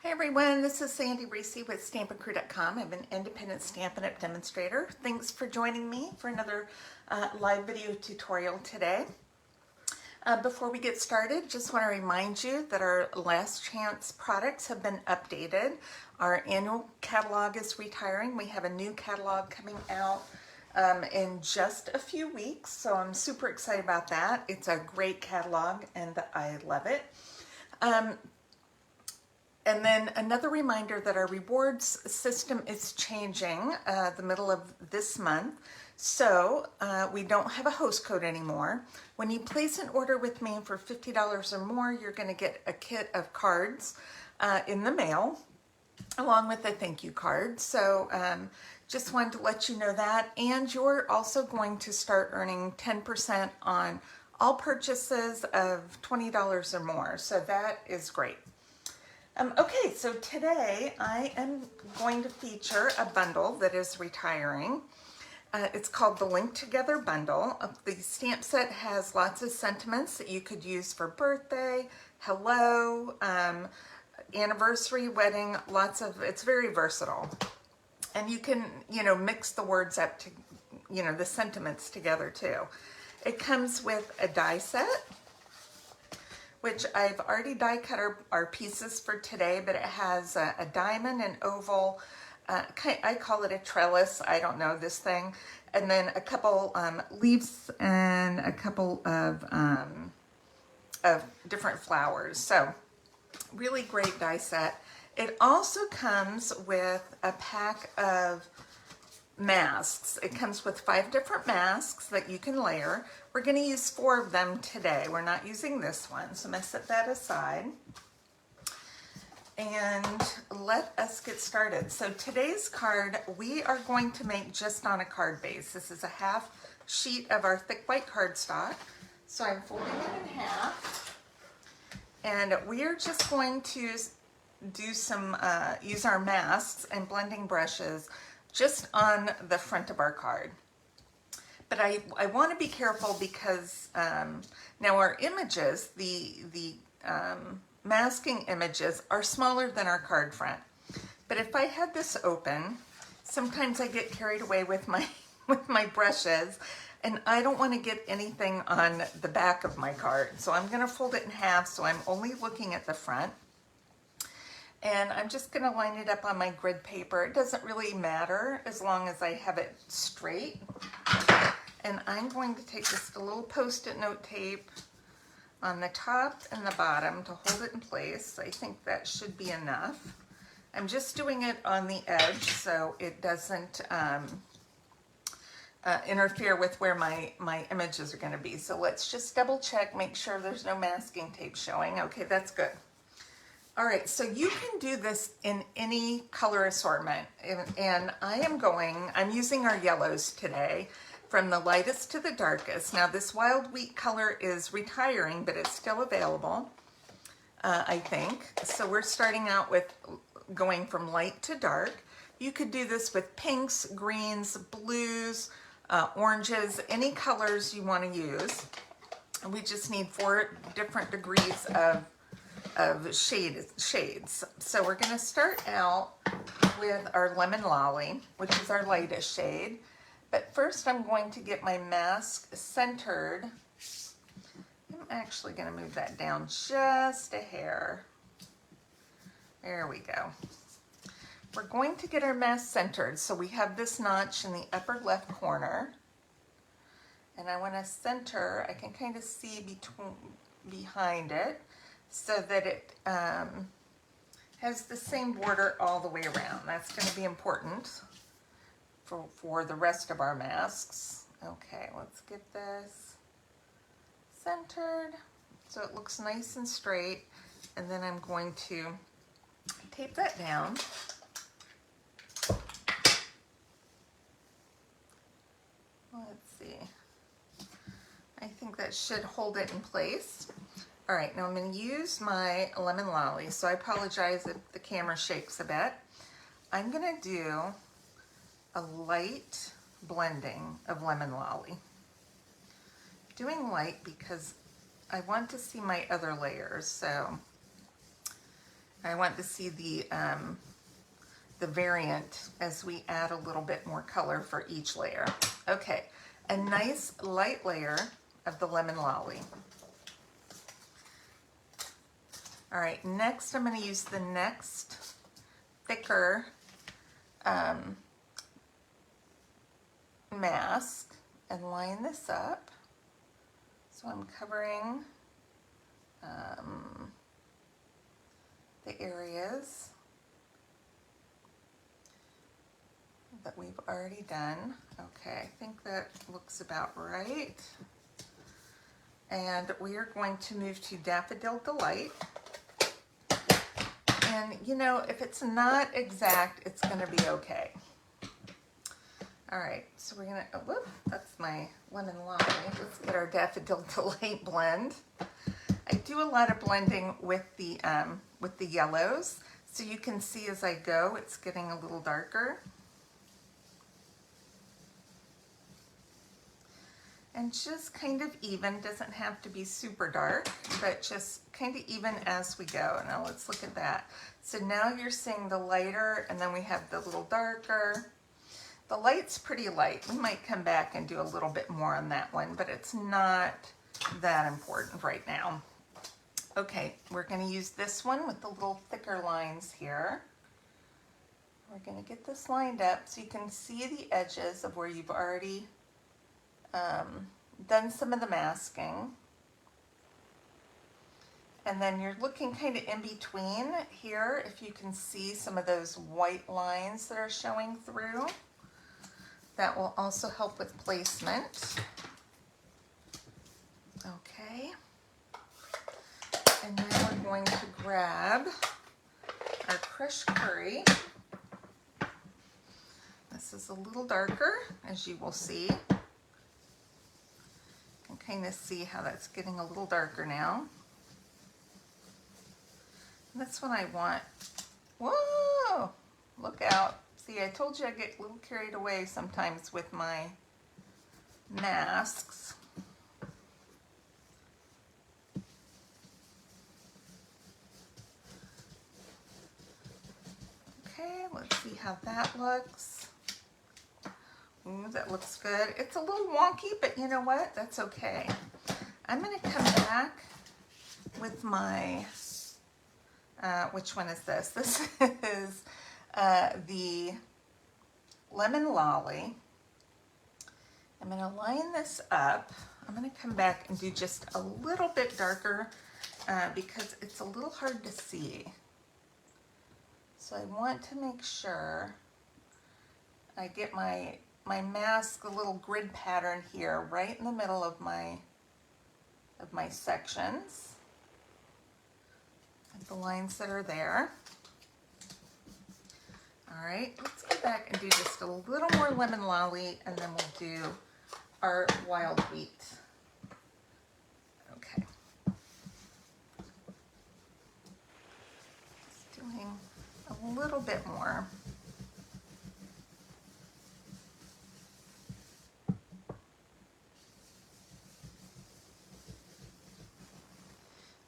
Hey everyone, this is Sandy Reese with StampinCrew.com. I'm an independent Stampin' Up! Demonstrator. Thanks for joining me for another live video tutorial today. Before we get started, just want to remind you that our last chance products have been updated. Our annual catalog is retiring. We have a new catalog coming out in just a few weeks, so I'm super excited about that. It's a great catalog and I love it. And then another reminder that our rewards system is changing the middle of this month. So we don't have a host code anymore. When you place an order with me for $50 or more, you're going to get a kit of cards in the mail along with a thank you card. So just wanted to let you know that. And you're also going to start earning 10% on all purchases of $20 or more. So that is great. Okay, so today I am going to feature a bundle that is retiring. It's called the Link Together Bundle. The stamp set has lots of sentiments that you could use for birthday, hello, anniversary, wedding, it's very versatile. And you can, mix the words up to, the sentiments together too. It comes with a die set, which I've already die cut our pieces for today, but it has a diamond, an oval, I call it a trellis, I don't know this thing, and then a couple leaves and a couple of different flowers. So really great die set. It also comes with a pack of masks. It comes with 5 different masks that you can layer. We're going to use 4 of them today. We're not using this one, so I'm going to set that aside. And let us get started. So today's card we are going to make just on a card base. This is a half sheet of our thick white cardstock. So I'm folding it in half. And we are just going to do some, use our masks and blending brushes just on the front of our card. But I want to be careful because now our images, the masking images are smaller than our card front. But if I had this open, sometimes I get carried away with my brushes and I don't want to get anything on the back of my card. So I'm going to fold it in half so I'm only looking at the front. And I'm just going to line it up on my grid paper. It doesn't really matter as long as I have it straight. And I'm going to take just a little Post-it note tape on the top and the bottom to hold it in place. I think that should be enough. I'm just doing it on the edge so it doesn't interfere with where my images are going to be. So let's just double check, make sure there's no masking tape showing. Okay, that's good. All right, so you can do this in any color assortment, and I'm using our yellows today from the lightest to the darkest. Now this Wild Wheat color is retiring, but it's still available, I think. So we're starting out with going from light to dark. You could do this with pinks, greens, blues, oranges, any colors you want to use. We just need 4 different degrees of shades. So we're going to start out with our Lemon Lolly, which is our lightest shade. But first I'm going to get my mask centered. I'm actually going to move that down just a hair. There we go. We're going to get our mask centered. So we have this notch in the upper left corner. And I want to center, I can kind of see behind it, so that it has the same border all the way around. That's going to be important for the rest of our masks. Okay, let's get this centered so it looks nice and straight. And then I'm going to tape that down. Let's see. I think that should hold it in place. All right, now I'm going to use my Lemon Lolly, so I apologize if the camera shakes a bit. I'm going to do a light blending of Lemon Lolly. Doing light because I want to see my other layers, so I want to see the variant as we add a little bit more color for each layer. Okay, a nice light layer of the Lemon Lolly. All right, next I'm going to use the next thicker mask and line this up. So I'm covering the areas that we've already done. Okay, I think that looks about right. And we are going to move to Daffodil Delight. And you know, if it's not exact, it's gonna be okay. All right, so we're gonna, oh, whoop, that's my Lemon Lolly. Let's get our Daffodil Delight blend. I do a lot of blending with the yellows, so you can see as I go, it's getting a little darker. And just kind of even, doesn't have to be super dark, but just kind of even as we go. Now let's look at that. So now you're seeing the lighter, and then we have the little darker. The light's pretty light. We might come back and do a little bit more on that one, but it's not that important right now. Okay, we're going to use this one with the little thicker lines here. We're going to get this lined up so you can see the edges of where you've already done some of the masking. And then you're looking kind of in between here, if you can see some of those white lines that are showing through. That will also help with placement. Okay. And now we're going to grab our crushed curry. This is a little darker, as you will see. You can kind of see how that's getting a little darker now. And that's what I want. Whoa! Look out. See, I told you I get a little carried away sometimes with my masks. Okay, let's see how that looks. Ooh, that looks good. It's a little wonky, but you know what? That's okay. I'm going to come back with my, which one is this? This is the Lemon Lolly. I'm going to line this up. I'm going to come back and do just a little bit darker because it's a little hard to see. So I want to make sure I get my mask, the little grid pattern here, right in the middle of my sections, and the lines that are there. All right, let's go back and do just a little more Lemon Lolly, and then we'll do our wild wheat. Okay. Just doing a little bit more.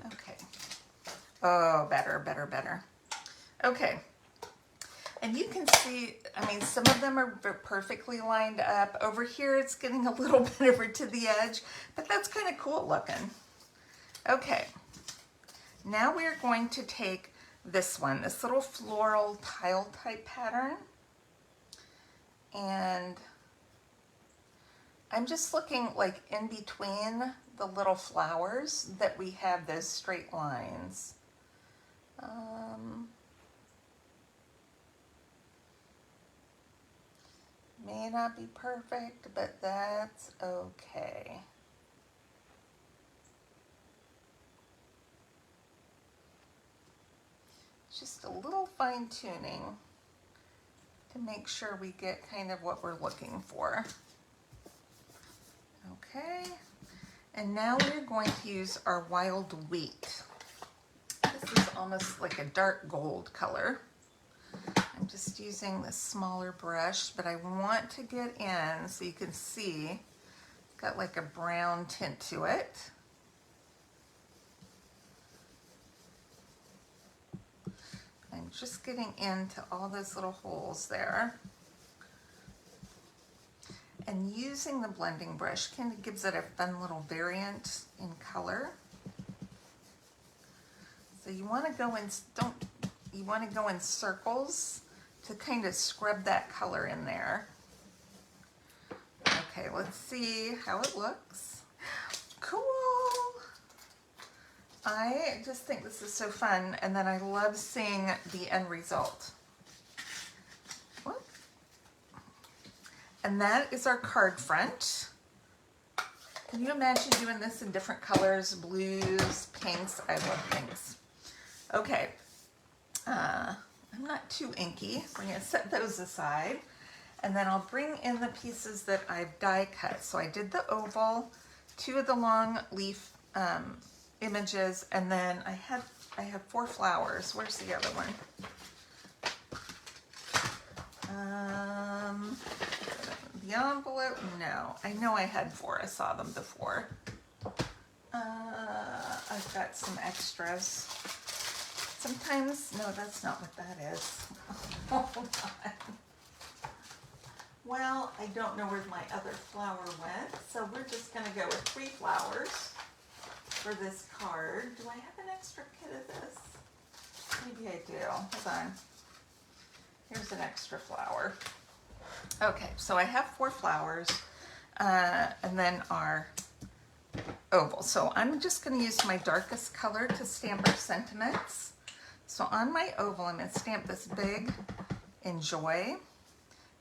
Okay. Oh, better, better, better. Okay. And you can see, I mean, some of them are perfectly lined up. Over here, it's getting a little bit over to the edge, but that's kind of cool looking. Okay. Now we're going to take this one, this little floral tile type pattern. And I'm just looking like in between the little flowers that we have those straight lines. May not be perfect, but that's okay. Just a little fine tuning to make sure we get kind of what we're looking for. Okay, and now we're going to use our wild wheat. This is almost like a dark gold color. I'm just using this smaller brush, but I want to get in so you can see it's got like a brown tint to it. I'm just getting into all those little holes there. And using the blending brush kind of gives it a fun little variant in color. So you want to go in, you want to go in circles to kind of scrub that color in there. Okay, let's see how it looks. Cool. I just think this is so fun, and then I love seeing the end result. Whoop. And that is our card front. Can you imagine doing this in different colors, blues, pinks? I love pinks. Okay, I'm not too inky. We're gonna set those aside. And then I'll bring in the pieces that I've die cut. So I did the oval, 2 of the long leaf images, and then I have 4 flowers. Where's the other one? The envelope, no. I know I had 4. I saw them before. I've got some extras. Sometimes, no, that's not what that is. Hold on. Well, I don't know where my other flower went, so we're just going to go with 3 flowers for this card. Do I have an extra kit of this? Maybe I do. Hold on. Here's an extra flower. Okay, so I have 4 flowers, and then our oval. So I'm just going to use my darkest color to stamp our sentiments. So on my oval, I'm going to stamp this big Enjoy.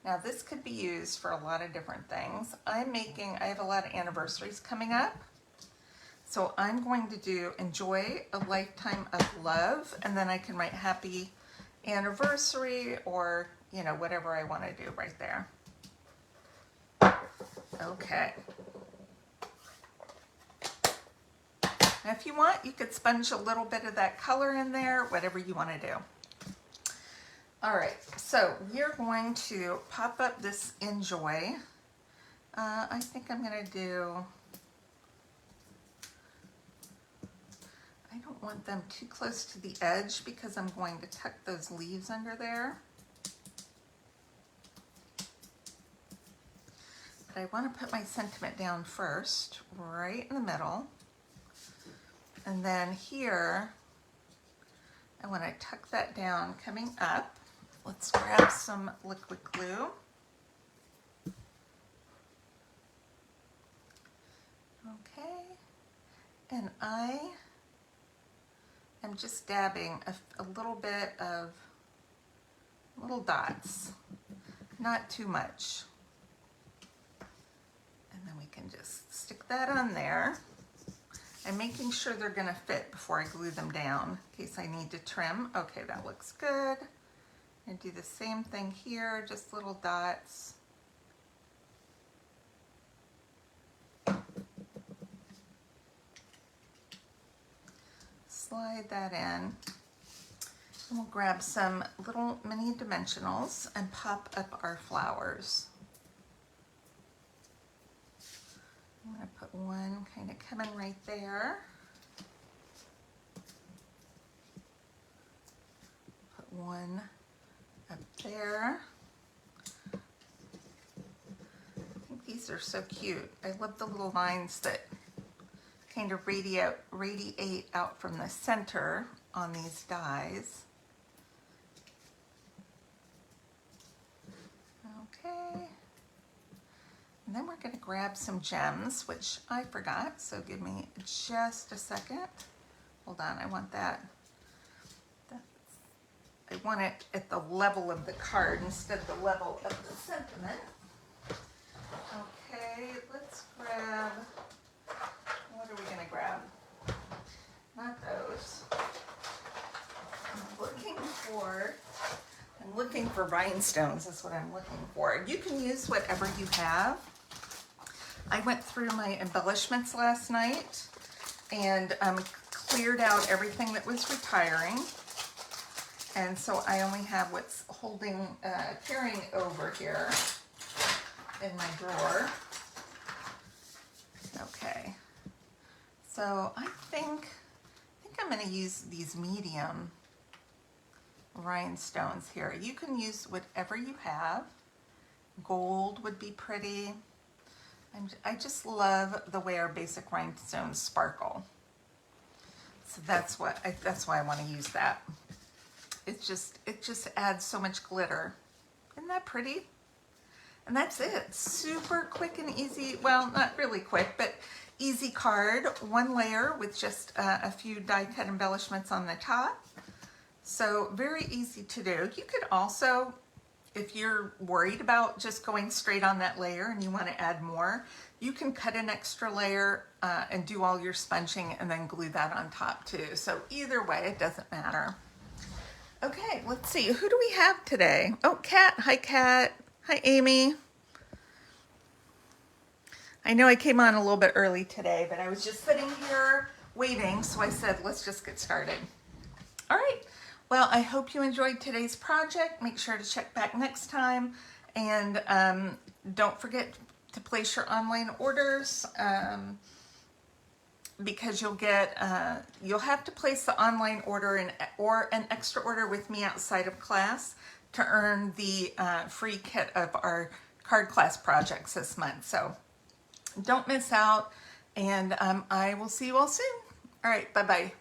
Now this could be used for a lot of different things. I have a lot of anniversaries coming up. So I'm going to do Enjoy a Lifetime of Love, and then I can write Happy Anniversary, or, you know, whatever I want to do right there. Okay. Now if you want, you could sponge a little bit of that color in there, whatever you want to do. All right, so we're going to pop up this Enjoy. I think I'm going to do, I don't want them too close to the edge because I'm going to tuck those leaves under there. But I want to put my sentiment down first, right in the middle. And then here, I want to tuck that down coming up. Let's grab some liquid glue. Okay, and I am just dabbing a little bit of little dots, not too much. And then we can just stick that on there. I'm making sure they're going to fit before I glue them down in case I need to trim. Okay, that looks good. And do the same thing here, just little dots. Slide that in. And we'll grab some little mini dimensionals and pop up our flowers. I'm going to put one kind of coming right there. Put one up there. I think these are so cute. I love the little lines that kind of radiate out from the center on these dies. Okay. And then we're going to grab some gems, which I forgot, so give me just a second. Hold on, I want that. I want it at the level of the card instead of the level of the sentiment. Okay, let's grab, what are we going to grab? Not those. I'm looking for rhinestones, that's what I'm looking for. You can use whatever you have. I went through my embellishments last night and cleared out everything that was retiring. And so I only have what's carrying over here in my drawer. Okay. So I think I'm going to use these medium rhinestones here. You can use whatever you have. Gold would be pretty. I just love the way our basic rhinestones sparkle. So that's why I want to use that. It just adds so much glitter. Isn't that pretty? And that's it. Super quick and easy. Well, not really quick, but easy card. One layer with just a few die cut embellishments on the top. So very easy to do. You could also, if you're worried about just going straight on that layer and you want to add more, you can cut an extra layer and do all your sponging and then glue that on top too. So either way, it doesn't matter. Okay, let's see. Who do we have today? Oh, Kat. Hi, Kat. Hi, Amy. I know I came on a little bit early today, but I was just sitting here waiting, so I said, let's just get started. All right. Well, I hope you enjoyed today's project. Make sure to check back next time. And don't forget to place your online orders because you'll have to place the online order or an extra order with me outside of class to earn the free kit of our card class projects this month. So don't miss out, and I will see you all soon. All right, bye-bye.